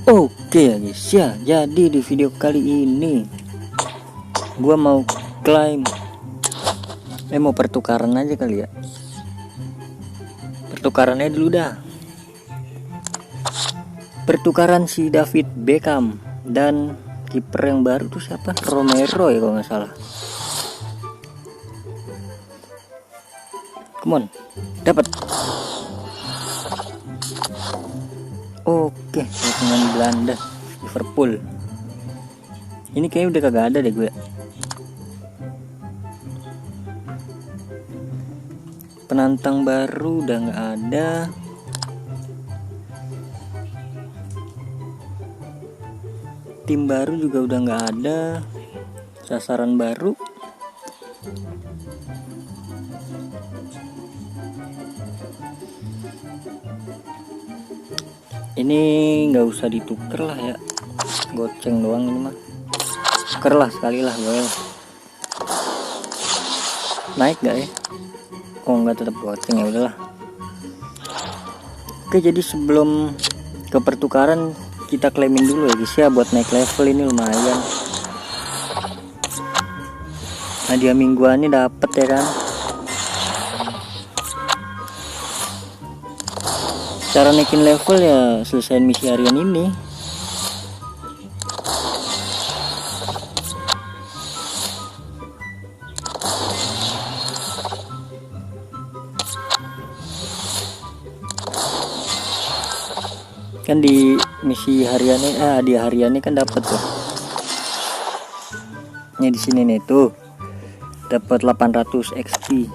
Oke ya guys ya, jadi di video kali ini gua mau klaim mau pertukaran aja kali ya. Pertukarannya dulu dah. Pertukaran si David Beckham dan kiper yang baru tuh siapa? Romero ya kalau nggak salah. Come on, dapat. Oke, dengan Belanda, Liverpool. Ini kayaknya udah kagak ada deh gue. Penantang baru udah nggak ada. Tim baru juga udah nggak ada. Sasaran baru. Ini nggak usah dituker lah ya, goceng doang ini mah. Tuker lah sekali lah gue. Naik gak ya? Oh nggak, tetap goceng, ya udahlah. Oke, jadi sebelum ke pertukaran kita klaimin dulu ya guys ya, buat naik level ini lumayan. Hadiah mingguan ini dapet ya kan. Cara naikin level ya selesaiin misi harian ini. Kan di misi hariannya di hariannya kan dapat tuh. Ini di sini nih tuh. Dapat 800 XP.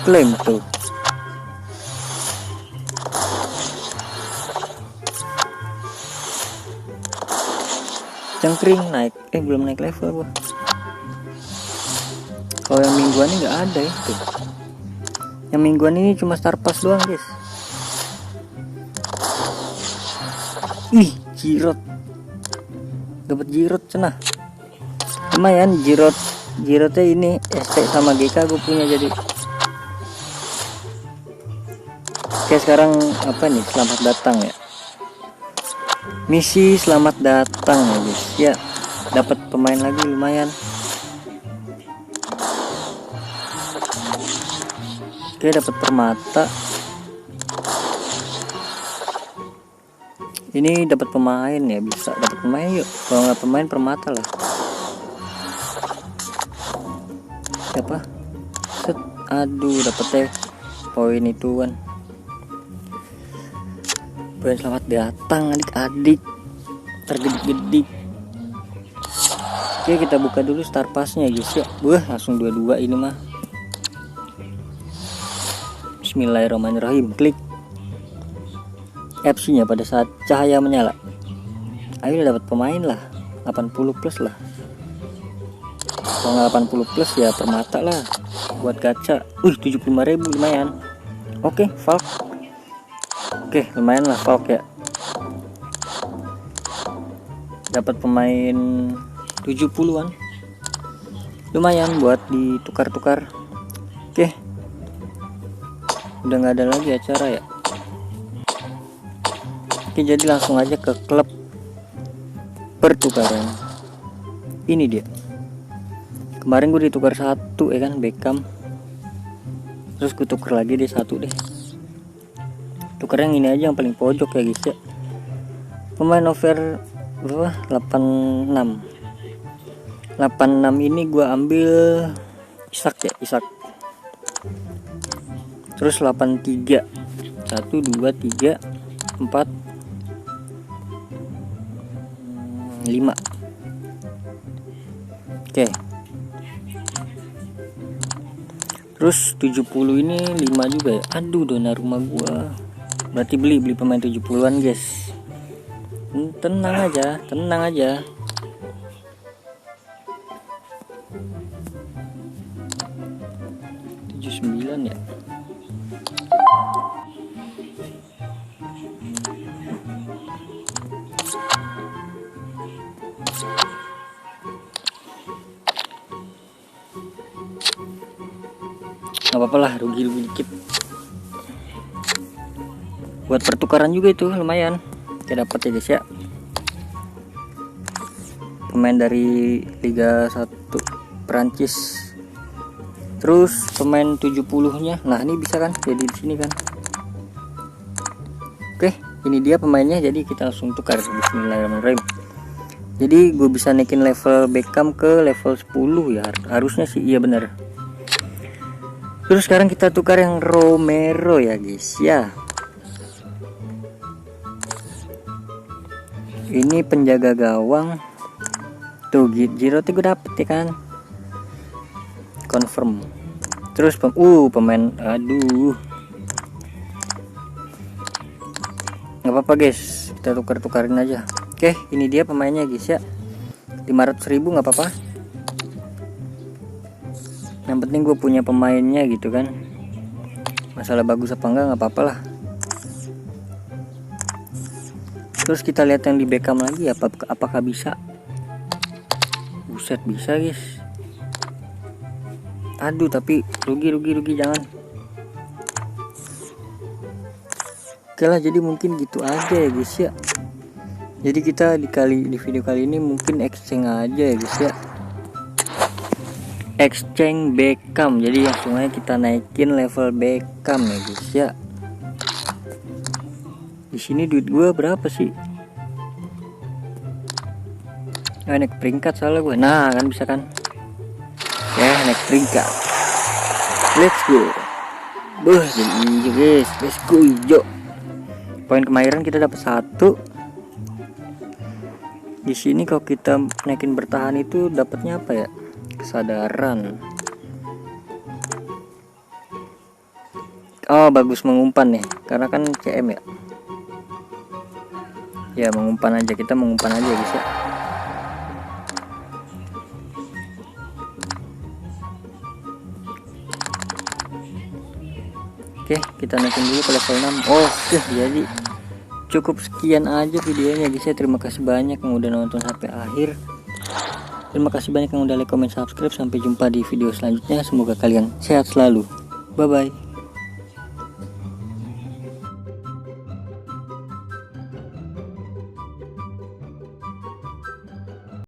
Klaim tuh. Cengkring naik, belum naik level gua. Kalau yang mingguan ini nggak ada itu. Yang mingguan ini cuma star pass doang guys. Ih, jirot. Dapat jirot cenah. Lumayan jirotnya ini ST sama GK gue punya jadi. Oke, sekarang apa nih? Selamat datang ya. Misi selamat datang ya guys. Ya, dapat pemain lagi lumayan. Oke, dapat permata. Ini dapat pemain ya, bisa dapat pemain yuk. Kalau nggak pemain permata lah. Siapa? Set. Aduh, dapetnya poin ituan. Poin selamat datang adik-adik. Tergedik-gedik. Oke, kita buka dulu star pass-nya guys ya. Wah, langsung 22 ini mah. Bismillahirrahmanirrahim. Klik FC-nya pada saat cahaya menyala. Ayo dapat pemain lah. 80 plus lah. Kalau nggak 80 plus ya permata lah. Buat gacha. 75.000 lumayan. Oke, Valk. Oke, lumayan lah Valk ya. Dapat pemain 70-an. Lumayan buat ditukar-tukar. Oke. Udah nggak ada lagi acara ya. Oke, jadi langsung aja ke klub pertukaran. Ini dia. Kemarin gue ditukar 1 ya kan, Beckham. Terus gue tuker lagi deh 1 deh. Tuker yang ini aja yang paling pojok ya guys ya. Pemain over berapa? 86. 86 ini gue ambil Isak ya, Isak. Terus 83. 1 2 3 4 5. Oke. Terus 70 ini 5 juga ya. Aduh, Donnarumma gua. Berarti beli pemain 70-an guys. Tenang aja. nggak apa-apa lah, rugi dikit. Buat pertukaran juga itu lumayan kita dapat ya guys ya, pemain dari Liga 1 Perancis, terus pemain 70-nya. Nah ini bisa kan jadi di sini kan. Oke, ini dia pemainnya, jadi kita langsung tukar. Bismillahirrahmanirrahim. Jadi gue bisa naikin level Beckham ke level 10 ya, harusnya sih, iya bener. Terus sekarang kita tukar yang Romero ya guys ya. Ini penjaga gawang tuh, Giroud gue dapet ya kan, confirm. Terus pemain, aduh nggak apa-apa guys, kita tukarin aja. Oke, ini dia pemainnya guys ya, 500.000 nggak apa-apa, yang penting gue punya pemainnya gitu kan. Masalah bagus apa enggak nggak apa-apa lah. Terus kita lihat yang di Beckham lagi, apakah bisa. Buset, bisa guys. Aduh tapi rugi jangan. Oke lah, jadi mungkin gitu aja ya guys ya. Jadi kita di video kali ini mungkin exchange aja ya guys ya, exchange Beckham. Jadi langsung aja kita naikin level Beckham ya guys ya. Di sini duit gua berapa sih? Naik peringkat salah gua. Nah kan bisa kan? Ya naik peringkat. Let's go. Jadi hijau guys. Let's go hijau. Poin kemahiran kita dapat 1. Di sini kalau kita naikin bertahan itu dapatnya apa ya? Kesadaran. Oh bagus mengumpan nih, karena kan CM ya. Ya mengumpan aja, kita mengumpan aja guys ya. Oke, kita naikin dulu ke level 6. Oke, jadi cukup sekian aja videonya guys ya. Terima kasih banyak yang udah nonton sampai akhir. Terima kasih banyak yang udah like, comment, subscribe. Sampai jumpa di video selanjutnya. Semoga kalian sehat selalu. Bye bye.